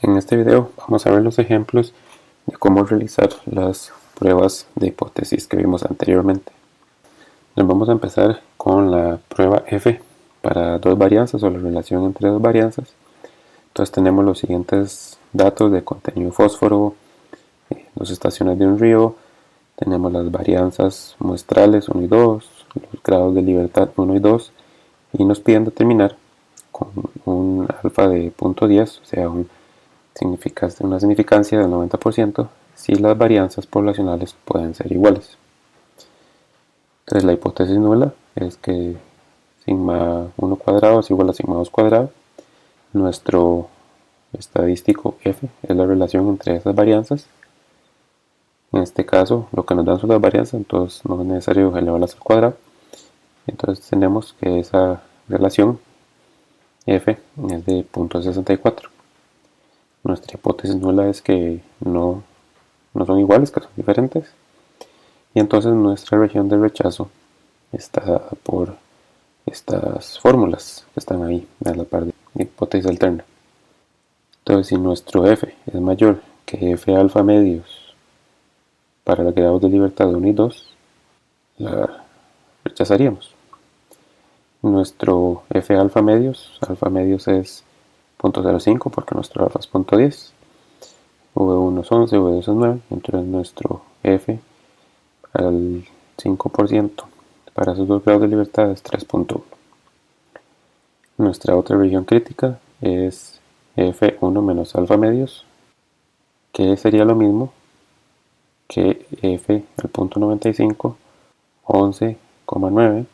En este video vamos a ver los ejemplos de cómo realizar las pruebas de hipótesis que vimos anteriormente. Nos vamos a empezar con la prueba F para dos varianzas o la relación entre dos varianzas. Entonces tenemos los siguientes datos de contenido de fósforo, dos estaciones de un río, tenemos las varianzas muestrales 1 y 2, los grados de libertad 1 y 2, y nos piden determinar con un alfa de 0.10, o sea, una significancia del 90%, si las varianzas poblacionales pueden ser iguales. Entonces la hipótesis nula es que sigma 1 cuadrado es igual a sigma 2 cuadrado. Nuestro estadístico F es la relación entre esas varianzas. En este caso lo que nos dan son las varianzas, entonces no es necesario elevarlas al cuadrado. Entonces tenemos que esa relación F es de 0.64. Nuestra hipótesis nula es que no son iguales, que son diferentes. Y entonces nuestra región de rechazo está por estas fórmulas que están ahí a la par de hipótesis alterna. Entonces, si nuestro F es mayor que F alfa medios para los grados de libertad 1 y 2, la rechazaríamos. Nuestro F alfa medios es 0.05 porque nuestro alfa es 0.10, V1 es 11, V2 es 9, entonces nuestro F al 5% para esos dos grados de libertad es 3.1. Nuestra otra región crítica es F1 menos alfa medios, que sería lo mismo que F al punto 95, 11,9,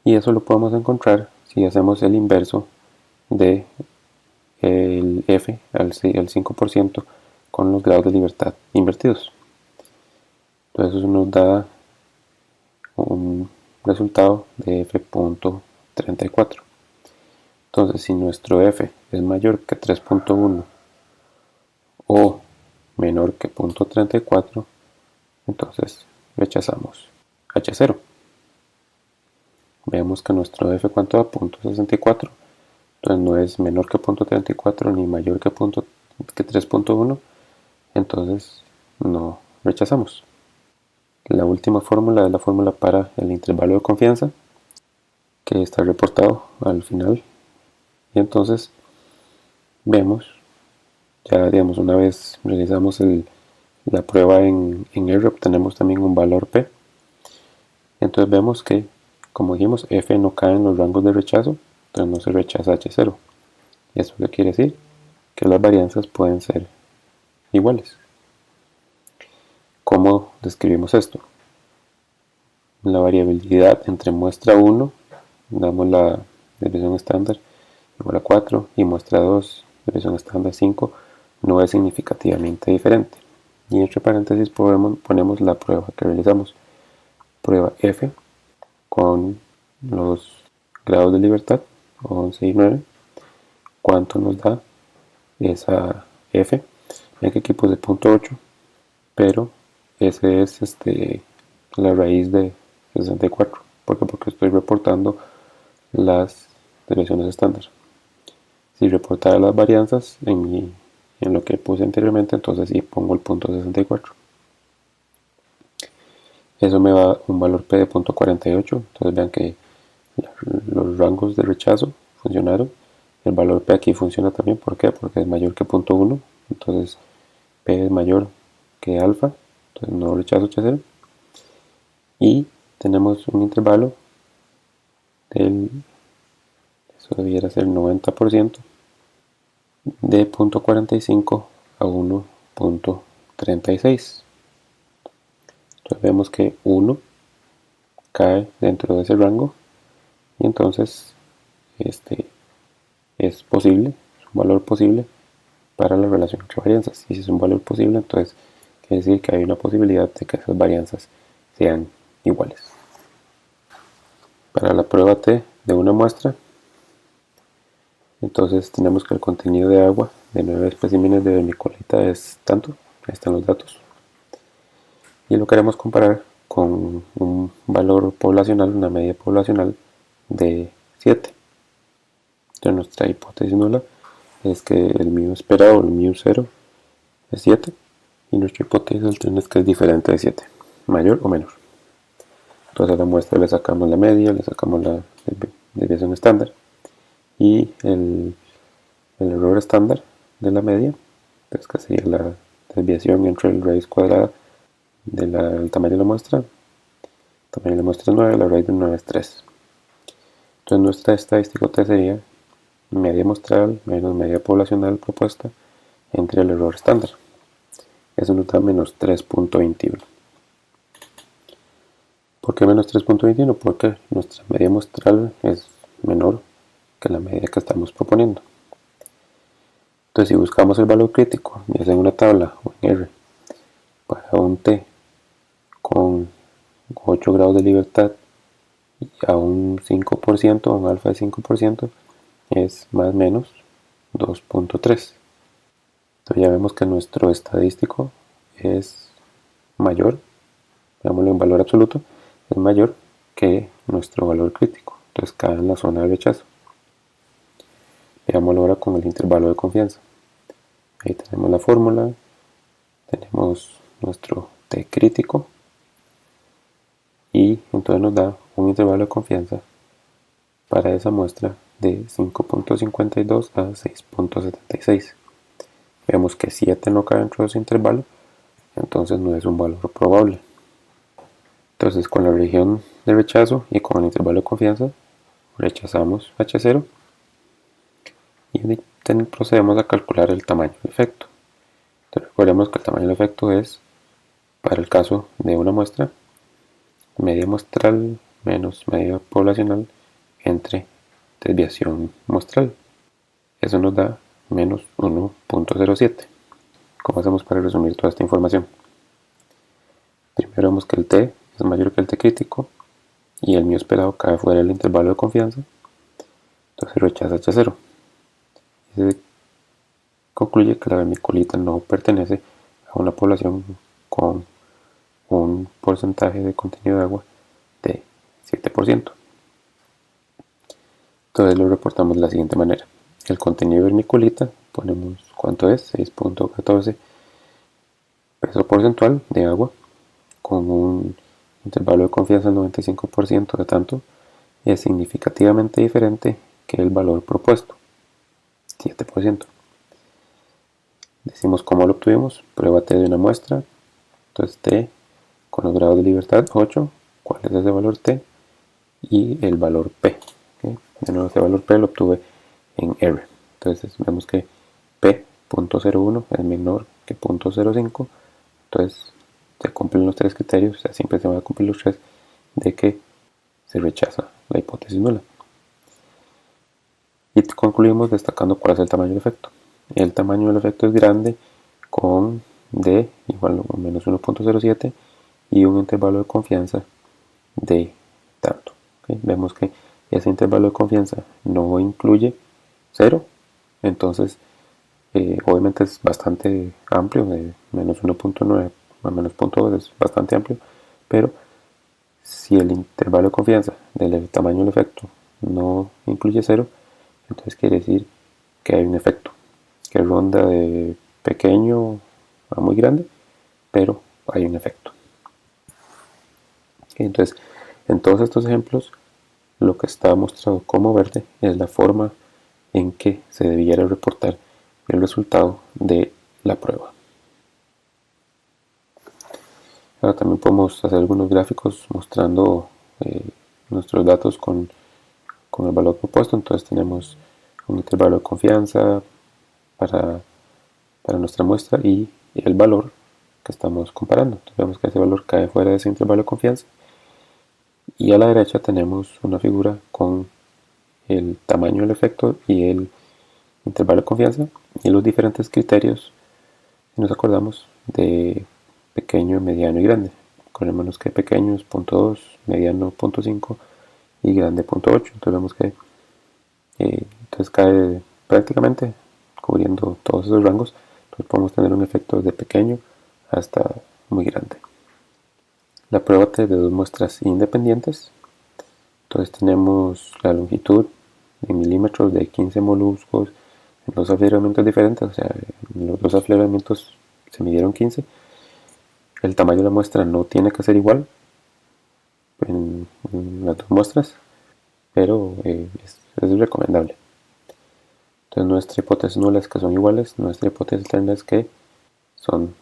y eso lo podemos encontrar si hacemos el inverso de el F al 5% con los grados de libertad invertidos. Entonces eso nos da un resultado de F.34. Entonces, si nuestro F es mayor que 3.1 o menor que 0.34, entonces rechazamos H0. Vemos que nuestro F cuánto da, 0.64, entonces no es menor que 0.34 ni mayor que 3.1, entonces no rechazamos. La última fórmula es la fórmula para el intervalo de confianza, que está reportado al final. Y entonces vemos, ya digamos, una vez realizamos la prueba en R, obtenemos también un valor P. Entonces vemos que, como dijimos, F no cae en los rangos de rechazo, entonces no se rechaza H0. ¿Y eso qué quiere decir? Que las varianzas pueden ser iguales. ¿Cómo describimos esto? La variabilidad entre muestra 1, damos la desviación estándar igual a 4, y muestra 2, desviación estándar 5, no es significativamente diferente. Y entre paréntesis ponemos la prueba que realizamos. Prueba F con los grados de libertad 11 y 9. ¿Cuánto nos da esa F? Ven que aquí puse 0.8, pero ese es la raíz de 64. ¿Por qué? Porque estoy reportando las desviaciones estándar. Si reportara las varianzas en lo que puse anteriormente, entonces sí pongo el 0.64. Eso me da un valor P de 0.48. Entonces vean que los rangos de rechazo funcionaron. El valor P aquí funciona también. ¿Por qué? Porque es mayor que 0.1. Entonces P es mayor que alfa. Entonces no rechazo H0. Y tenemos un intervalo eso debiera ser 90%, de 0.45 a 1.36. Entonces vemos que 1 cae dentro de ese rango, y entonces es posible, es un valor posible para la relación entre varianzas. Y si es un valor posible, entonces quiere decir que hay una posibilidad de que esas varianzas sean iguales. Para la prueba T de una muestra, entonces tenemos que el contenido de agua de 9 especímenes de vermiculita es tanto, ahí están los datos, y lo queremos comparar con un valor poblacional, una media poblacional de 7. Entonces nuestra hipótesis nula es que el mu esperado, el mu 0, es 7 y nuestra hipótesis alterna es que es diferente de 7, mayor o menor. Entonces a la muestra le sacamos la media, le sacamos la desviación estándar y el error estándar de la media, entonces que sería la desviación entre la raíz cuadrada del tamaño de la muestra. El tamaño de la muestra es 9, la raíz de 9 es 3. Entonces nuestra estadística T sería media muestral menos media poblacional propuesta entre el error estándar. Eso nos da menos 3.21. ¿Por qué menos 3.21? Porque nuestra media muestral es menor que la media que estamos proponiendo. Entonces si buscamos el valor crítico, ya sea en una tabla o en R, para un T con 8 grados de libertad y a un 5%, un alfa de 5%, es más o menos 2.3. Entonces ya vemos que nuestro estadístico es mayor, veámoslo en valor absoluto, es mayor que nuestro valor crítico. Entonces cae en la zona de rechazo. Veámoslo ahora con el intervalo de confianza. Ahí tenemos la fórmula, tenemos nuestro T crítico y entonces nos da un intervalo de confianza para esa muestra de 5.52 a 6.76. Vemos que 7 no cabe dentro de ese intervalo, entonces no es un valor probable. Entonces con la región de rechazo y con el intervalo de confianza rechazamos H0 y procedemos a calcular el tamaño del efecto. Entonces recordemos que el tamaño del efecto es, para el caso de una muestra, media muestral menos media poblacional entre desviación muestral. Eso nos da menos 1.07. ¿Cómo hacemos para resumir toda esta información? Primero vemos que el T es mayor que el T crítico y el mu esperado cae fuera del intervalo de confianza, entonces rechaza H0. Y se concluye que la vermiculita no pertenece a una población con un porcentaje de contenido de agua de 7%. Entonces lo reportamos de la siguiente manera. El contenido de vermiculita, ponemos cuánto es, 6.14 peso porcentual de agua, con un intervalo de confianza del 95% de tanto, es significativamente diferente que el valor propuesto, 7%. Decimos cómo lo obtuvimos, prueba T de una muestra, entonces T con los grados de libertad 8, cuál es ese valor T y el valor P. ¿Okay? De nuevo ese valor P lo obtuve en R, entonces vemos que P.01 es menor que 0.05, entonces se cumplen los tres criterios, o sea, siempre se van a cumplir los tres de que se rechaza la hipótesis nula. Y concluimos destacando cuál es el tamaño del efecto. El tamaño del efecto es grande con D igual a menos 1.07 y un intervalo de confianza de tanto. ¿Okay? Vemos que ese intervalo de confianza no incluye 0, entonces obviamente es bastante amplio, de menos 1.9 a menos 0.2 es bastante amplio, pero si el intervalo de confianza del tamaño del efecto no incluye 0, entonces quiere decir que hay un efecto que ronda de pequeño a muy grande, pero hay un efecto. Entonces, en todos estos ejemplos, lo que está mostrado como verde es la forma en que se debiera reportar el resultado de la prueba. Ahora también podemos hacer algunos gráficos mostrando nuestros datos con el valor propuesto. Entonces tenemos un intervalo de confianza para nuestra muestra y el valor que estamos comparando. Entonces vemos que ese valor cae fuera de ese intervalo de confianza. Y a la derecha tenemos una figura con el tamaño del efecto y el intervalo de confianza y los diferentes criterios, si nos acordamos, de pequeño, mediano y grande. Acordémonos que pequeño es 0.2, mediano 0.5 y grande 0.8. Entonces vemos que entonces cae prácticamente cubriendo todos esos rangos. Entonces podemos tener un efecto desde pequeño hasta muy grande. La prueba T de dos muestras independientes. Entonces tenemos la longitud en milímetros de 15 moluscos dos afloramientos diferentes, o sea, los dos afloramientos se midieron 15, el tamaño de la muestra no tiene que ser igual en las dos muestras, pero es recomendable. Entonces nuestra hipótesis nula es que son iguales, nuestra hipótesis alterna es que son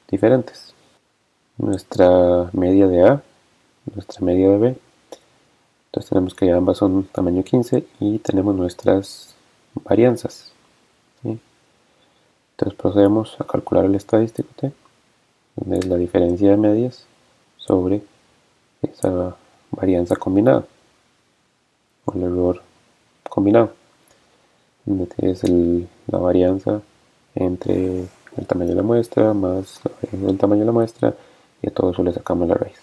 diferentes. Nuestra media de A, nuestra media de B, entonces tenemos que ambas son tamaño 15 y tenemos nuestras varianzas, ¿sí? Entonces procedemos a calcular el estadístico T, donde es la diferencia de medias sobre esa varianza combinada, o el error combinado, donde es la varianza entre el tamaño de la muestra más la varianza del tamaño de la muestra, y a todo eso le sacamos la raíz.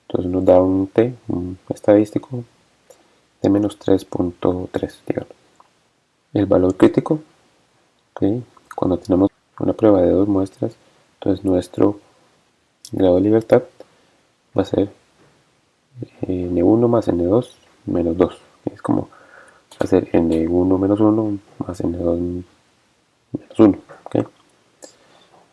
Entonces nos da un T, un estadístico de menos 3.3, digamos. El valor crítico, ¿okay? Cuando tenemos una prueba de dos muestras, entonces nuestro grado de libertad va a ser N1 más N2 menos 2. Es como hacer N1 menos 1 más N2 menos 1. ¿Okay?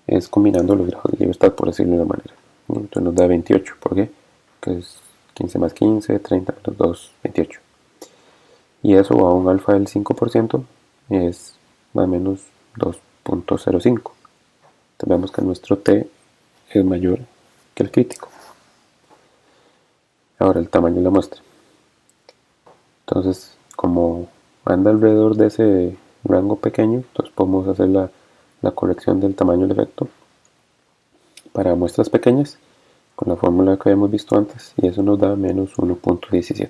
Es combinando los grados de libertad, por decirlo de una manera. Entonces nos da 28. ¿Por qué? Porque es 15 más 15, 30 menos 2, 28. Y eso a un alfa del 5% es más o menos 2.05. Entonces vemos que nuestro T es mayor que el crítico. Ahora el tamaño de la muestra. Entonces, como anda alrededor de ese rango pequeño, entonces podemos hacer la corrección del tamaño del efecto para muestras pequeñas con la fórmula que habíamos visto antes, y eso nos da menos 1.17.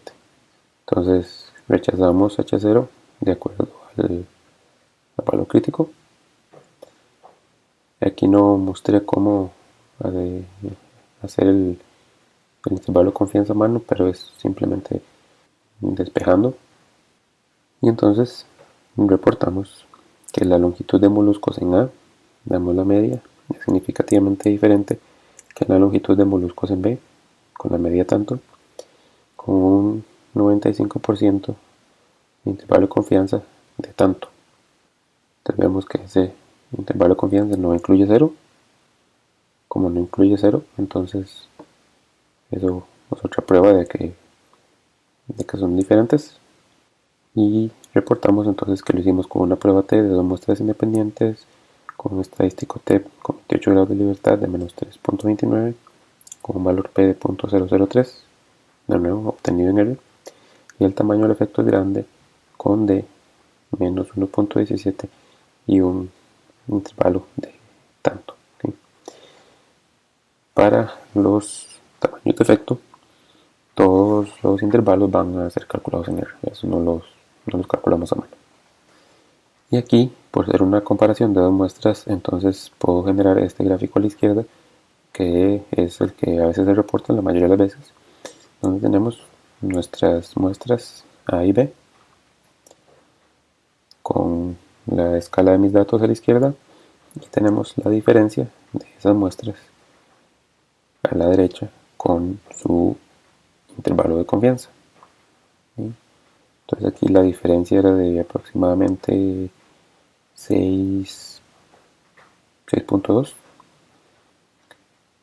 Entonces rechazamos H0 de acuerdo al valor crítico. Aquí no mostré cómo hacer el intervalo de confianza a mano, pero es simplemente despejando. Y entonces reportamos que la longitud de moluscos en A, damos la media, es significativamente diferente que la longitud de moluscos en B, con la media tanto, con un 95% de intervalo de confianza de tanto. Entonces vemos que ese intervalo de confianza no incluye 0. Como no incluye 0, entonces eso es otra prueba de que son diferentes. Y reportamos entonces que lo hicimos con una prueba T de dos muestras independientes, con un estadístico T con 28 grados de libertad de menos 3.29, con un valor P de 0.003, de nuevo obtenido en R, y el tamaño del efecto es grande con D menos 1.17 y un intervalo de tanto. ¿Sí? Para los tamaños de efecto, todos los intervalos van a ser calculados en R, eso no los calculamos a mano. Y aquí, por ser una comparación de dos muestras, entonces puedo generar este gráfico a la izquierda, que es el que a veces se reporta la mayoría de las veces, donde tenemos nuestras muestras A y B, con la escala de mis datos a la izquierda, y tenemos la diferencia de esas muestras a la derecha con su intervalo de confianza. ¿Sí? Entonces aquí la diferencia era de aproximadamente 6.2,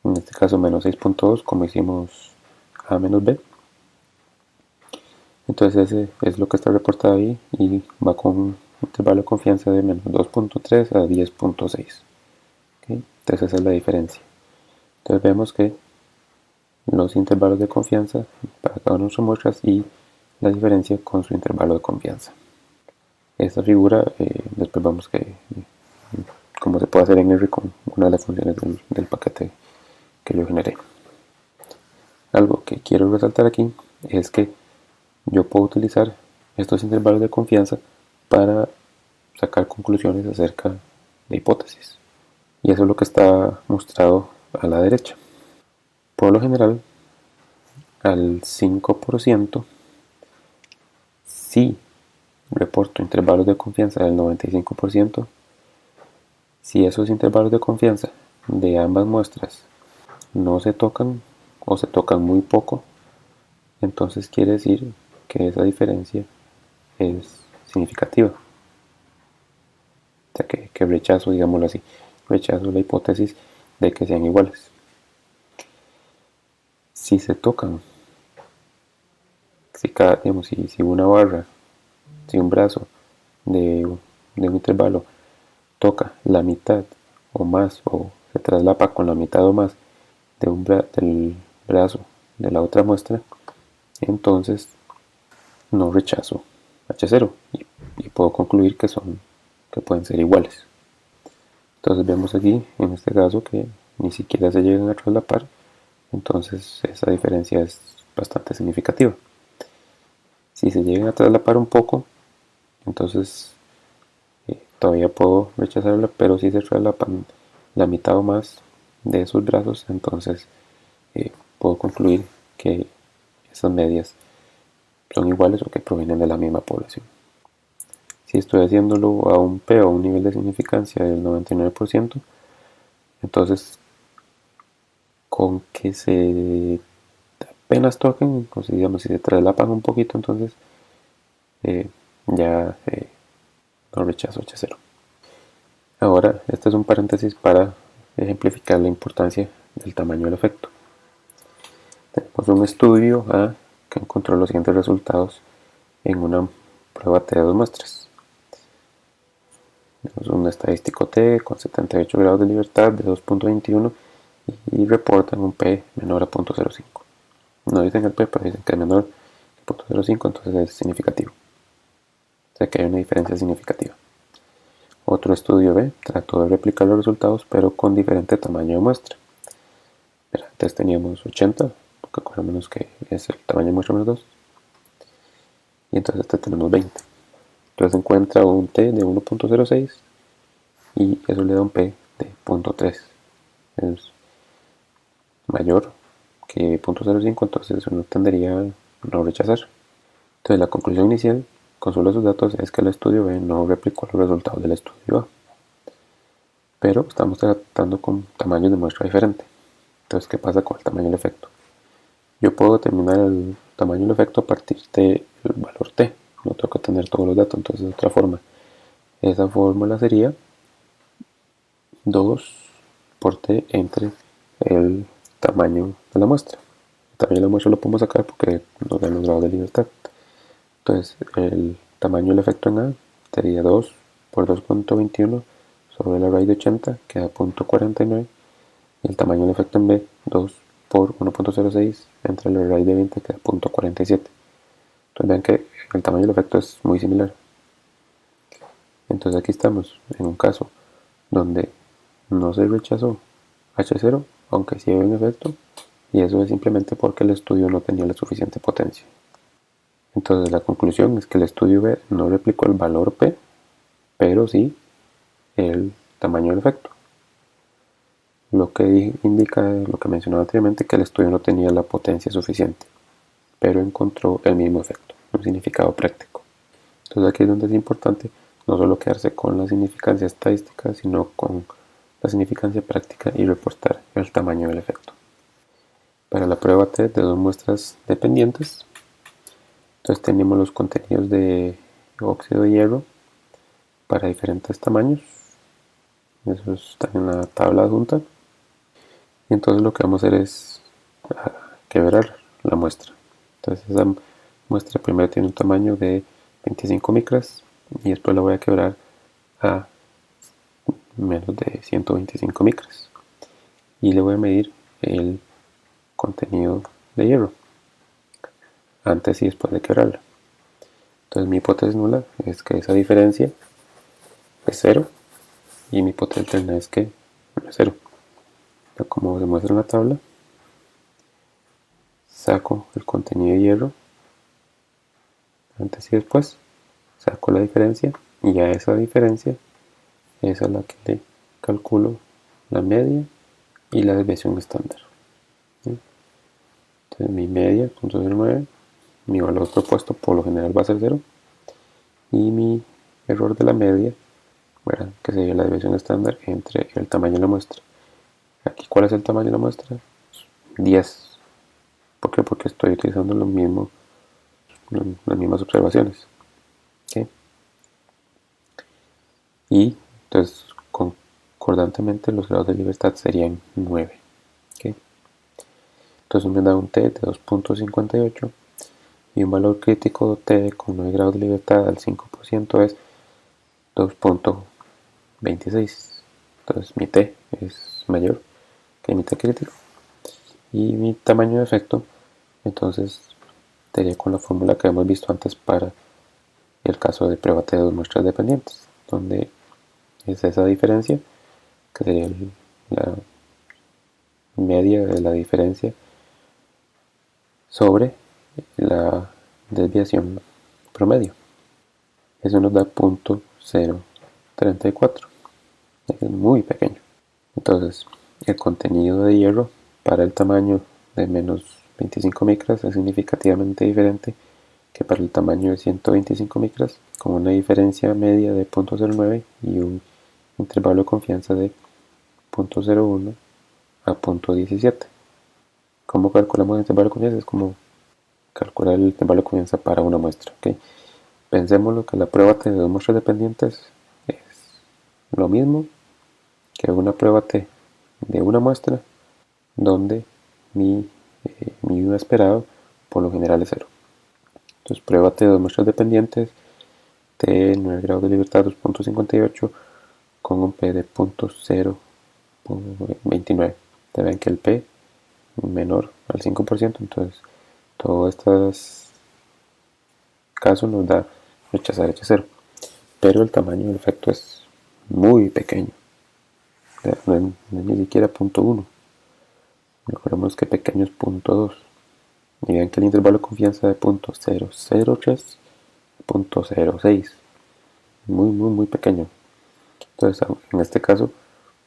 en este caso menos 6.2, como hicimos A menos B. Entonces ese es lo que está reportado ahí, y va con un intervalo de confianza de menos 2.3 a 10.6. ¿Okay? Entonces esa es la diferencia. Entonces vemos que los intervalos de confianza para cada una de nuestras muestras y la diferencia con su intervalo de confianza. Esta figura después vamos que cómo se puede hacer en R con una de las funciones del paquete que yo generé. Algo que quiero resaltar aquí es que yo puedo utilizar estos intervalos de confianza para sacar conclusiones acerca de hipótesis, y eso es lo que está mostrado a la derecha. Por lo general, al 5% si reporto intervalos de confianza del 95%, si esos intervalos de confianza de ambas muestras no se tocan o se tocan muy poco, entonces quiere decir que esa diferencia es significativa. O sea que rechazo, digámoslo así, rechazo la hipótesis de que sean iguales. Si se tocan, si una barra, si un brazo de un intervalo toca la mitad o más, o se traslapa con la mitad o más del brazo de la otra muestra, entonces no rechazo H0 y puedo concluir que pueden ser iguales. Entonces vemos aquí, en este caso, que ni siquiera se llegan a traslapar, entonces esa diferencia es bastante significativa. Si se llegan a traslapar un poco, entonces todavía puedo rechazarla, pero si se traslapan la mitad o más de esos brazos, entonces puedo concluir que esas medias son iguales o que provienen de la misma población. Si estoy haciéndolo a un P o a un nivel de significancia del 99%, entonces con que se apenas toquen, o si, digamos, si se traslapan un poquito, entonces ya no rechazo H0. Ahora, este es un paréntesis para ejemplificar la importancia del tamaño del efecto. Tenemos un estudio que encontró los siguientes resultados en una prueba T de 2 muestras. Tenemos un estadístico T con 78 grados de libertad de 2.21 y reportan un P menor a 0.05. No dicen el P, pero dicen que es menor que 0.05, entonces es significativo. O sea que hay una diferencia significativa. Otro estudio B trató de replicar los resultados, pero con diferente tamaño de muestra. Antes teníamos 80, porque acordémonos que es el tamaño de muestra menos 2. Y entonces este tenemos 20. Entonces encuentra un T de 1.06 y eso le da un P de 0.3. Es mayor que 0.05, entonces uno tendería a no rechazar. Entonces la conclusión inicial con solo esos datos es que el estudio B no replicó los resultados del estudio A. Pero estamos tratando con tamaños de muestra diferentes. Entonces, ¿qué pasa con el tamaño del efecto? Yo puedo determinar el tamaño del efecto a partir del valor T. No tengo que tener todos los datos, entonces de otra forma. Esa fórmula sería 2 por T entre el tamaño de la muestra. El tamaño de la muestra lo podemos sacar porque nos dan los grados de libertad. Entonces, el tamaño del efecto en A sería 2 por 2.21 sobre la raíz de 80, que da 0.49. Y el tamaño del efecto en B, 2 por 1.06 entre la raíz de 20, que da 0.47. Entonces vean que el tamaño del efecto es muy similar. Entonces aquí estamos en un caso donde no se rechazó H0, aunque sí hay un efecto, y eso es simplemente porque el estudio no tenía la suficiente potencia. Entonces la conclusión es que el estudio B no replicó el valor P, pero sí el tamaño del efecto. Lo que indica lo que mencionaba anteriormente, que el estudio no tenía la potencia suficiente, pero encontró el mismo efecto, un significado práctico. Entonces aquí es donde es importante no solo quedarse con la significancia estadística, sino con la significancia práctica y reportar el tamaño del efecto. Para la prueba T de 2 muestras dependientes, entonces tenemos los contenidos de óxido de hierro para diferentes tamaños. Eso está en la tabla adjunta. Y entonces lo que vamos a hacer es quebrar la muestra. Entonces esa muestra primero tiene un tamaño de 25 micras y después la voy a quebrar a menos de 125 micras y le voy a medir el contenido de hierro antes y después de quebrarla. Entonces mi hipótesis nula es que esa diferencia es 0 y mi hipótesis alterna es que no es 0. Como se muestra en la tabla, saco el contenido de hierro antes y después, saco la diferencia y a esa diferencia es a la que le calculo la media y la desviación estándar. ¿Sí? Entonces mi media, 0.09, mi valor propuesto por lo general va a ser 0 y mi error de la media, ¿verdad? Que sería la desviación estándar entre el tamaño de la muestra. Aquí, ¿cuál es el tamaño de la muestra? 10. ¿Por qué? Porque estoy utilizando las mismas observaciones. ¿Sí? Y Entonces, concordantemente los grados de libertad serían 9. ¿Okay? Entonces me da un t de 2.58 y un valor crítico t con 9 grados de libertad al 5% es 2.26. Entonces mi t es mayor que mi t crítico. Y mi tamaño de efecto, entonces, sería con la fórmula que hemos visto antes para el caso de prueba T de dos muestras dependientes, donde es esa diferencia, que sería la media de la diferencia sobre la desviación promedio. Eso nos da 0.034. Es muy pequeño. Entonces, el contenido de hierro para el tamaño de menos 25 micras es significativamente diferente que para el tamaño de 125 micras, con una diferencia media de 0.09 y un intervalo de confianza de 0.01 a 0.17. ¿Cómo calculamos el intervalo de confianza? Es como calcular el intervalo de confianza para una muestra. ¿Okay? Pensémoslo que la prueba T de dos muestras dependientes es lo mismo que una prueba T de una muestra donde mi esperado por lo general es 0. Entonces prueba T de dos muestras dependientes, T 9 grados de libertad 2.58 con un P de 0.29. Te ven que el P menor al 5%, entonces todos estos casos nos da rechazar H0. Pero el tamaño del efecto es muy pequeño. No es ni siquiera 0.1. Recordemos que pequeño es 0.2. Y vean que el intervalo de confianza de 0.003 a 0.06. Muy pequeño. Entonces, en este caso,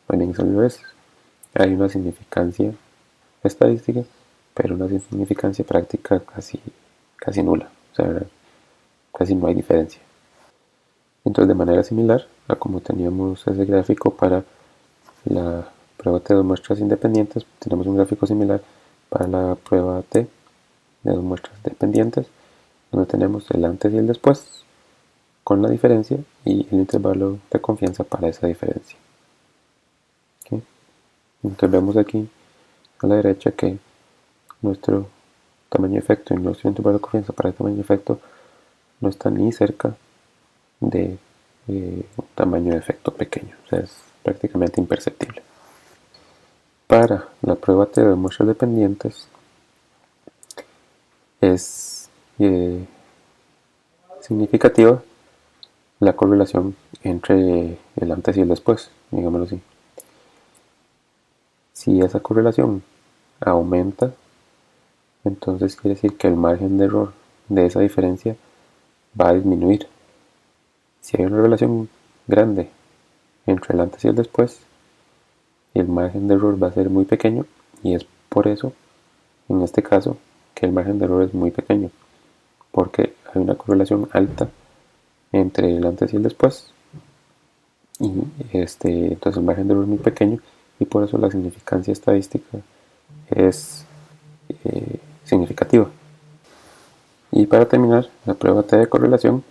también es al revés. Hay una significancia estadística, pero una significancia práctica casi nula. O sea, casi no hay diferencia. Entonces, de manera similar a como teníamos ese gráfico para la prueba T de dos muestras independientes, tenemos un gráfico similar para la prueba T de dos muestras dependientes, donde tenemos el antes y el después con la diferencia y el intervalo de confianza para esa diferencia. ¿Okay? Entonces vemos aquí a la derecha que nuestro tamaño de efecto y nuestro intervalo de confianza para el tamaño de efecto no está ni cerca de un tamaño de efecto pequeño, o sea, es prácticamente imperceptible. Para la prueba T de muestras dependientes es significativa la correlación entre el antes y el después, digámoslo así. Si esa correlación aumenta, entonces quiere decir que el margen de error de esa diferencia va a disminuir. Si hay una relación grande entre el antes y el después, el margen de error va a ser muy pequeño y es por eso, en este caso, que el margen de error es muy pequeño, porque hay una correlación alta entre el antes y el después y entonces el margen de error es muy pequeño y por eso la significancia estadística es significativa. Y para terminar la prueba T de correlación,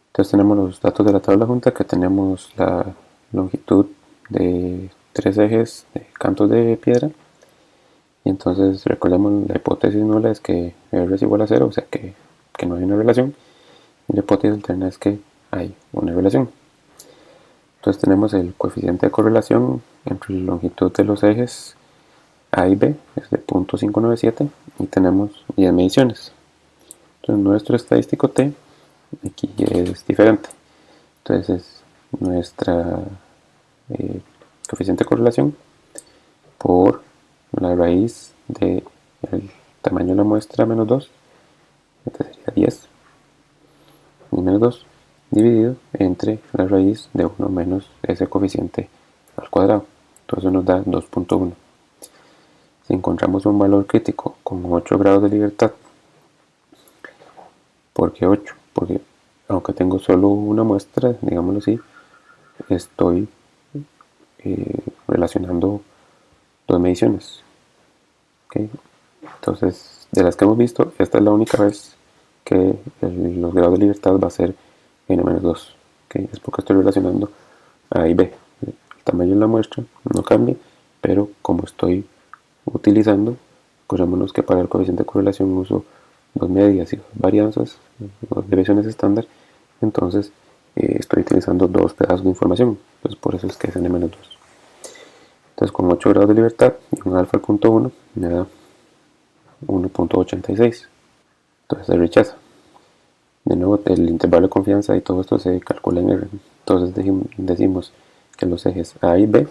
entonces tenemos los datos de la tabla junta, que tenemos la longitud de 3 ejes de cantos de piedra. Y entonces recordemos, la hipótesis nula es que R es igual a 0, o sea que no hay una relación. Y la hipótesis alterna es que hay una relación. Entonces tenemos el coeficiente de correlación entre la longitud de los ejes A y B, es de 0.597, y tenemos 10 mediciones. Entonces nuestro estadístico T aquí es diferente. Entonces es nuestra coeficiente de correlación por la raíz del tamaño de la muestra menos 2, este sería 10, y menos 2, dividido entre la raíz de 1 menos ese coeficiente al cuadrado. Entonces nos da 2.1. Si encontramos un valor crítico con 8 grados de libertad, ¿por qué 8? Porque aunque tengo solo una muestra, digámoslo así, estoy relacionando dos mediciones. ¿Okay? Entonces, de las que hemos visto, esta es la única vez que los grados de libertad va a ser n-2. ¿Okay? Es porque estoy relacionando A y B. El tamaño de la muestra no cambia, pero como estoy utilizando, acordémonos que para el coeficiente de correlación uso dos medidas y dos varianzas, dos desviaciones estándar, entonces estoy utilizando dos pedazos de información, pues por eso es que es n-2. Entonces con 8 grados de libertad y un alfa al punto 1 me da 1.86, entonces se rechaza. De nuevo, el intervalo de confianza y todo esto se calcula en R. Entonces decimos que los ejes A y B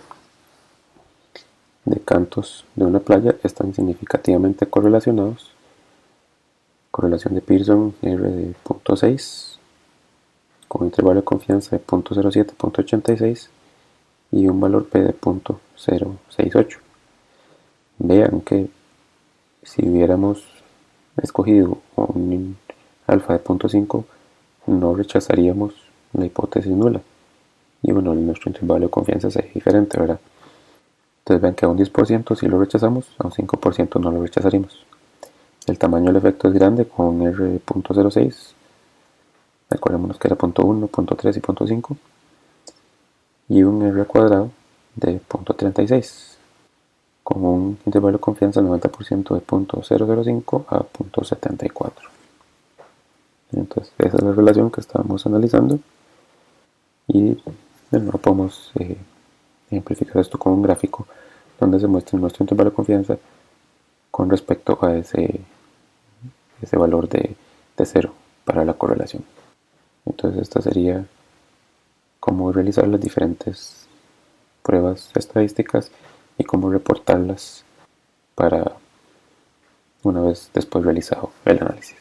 de cantos de una playa están significativamente correlacionados. Correlación de Pearson R de 0.6 con intervalo de confianza de 0.07, 0.86 y un valor P de 0.068. Vean que si hubiéramos escogido un alfa de 0.5 no rechazaríamos la hipótesis nula y bueno, nuestro intervalo de confianza sería diferente, ¿verdad? Entonces vean que a un 10% si lo rechazamos, a un 5% no lo rechazaríamos. El tamaño del efecto es grande con R de 0.06, recordémonos que era 0.1, 0.3 y 0.5 y un R cuadrado de 0.36 con un intervalo de confianza del 90% de 0.005 a 0.74. Entonces esa es la relación que estábamos analizando y de nuevo podemos ejemplificar esto con un gráfico donde se muestra nuestro intervalo de confianza con respecto a ese valor de 0 para la correlación. Entonces esta sería cómo realizar las diferentes pruebas estadísticas y cómo reportarlas para una vez después realizado el análisis.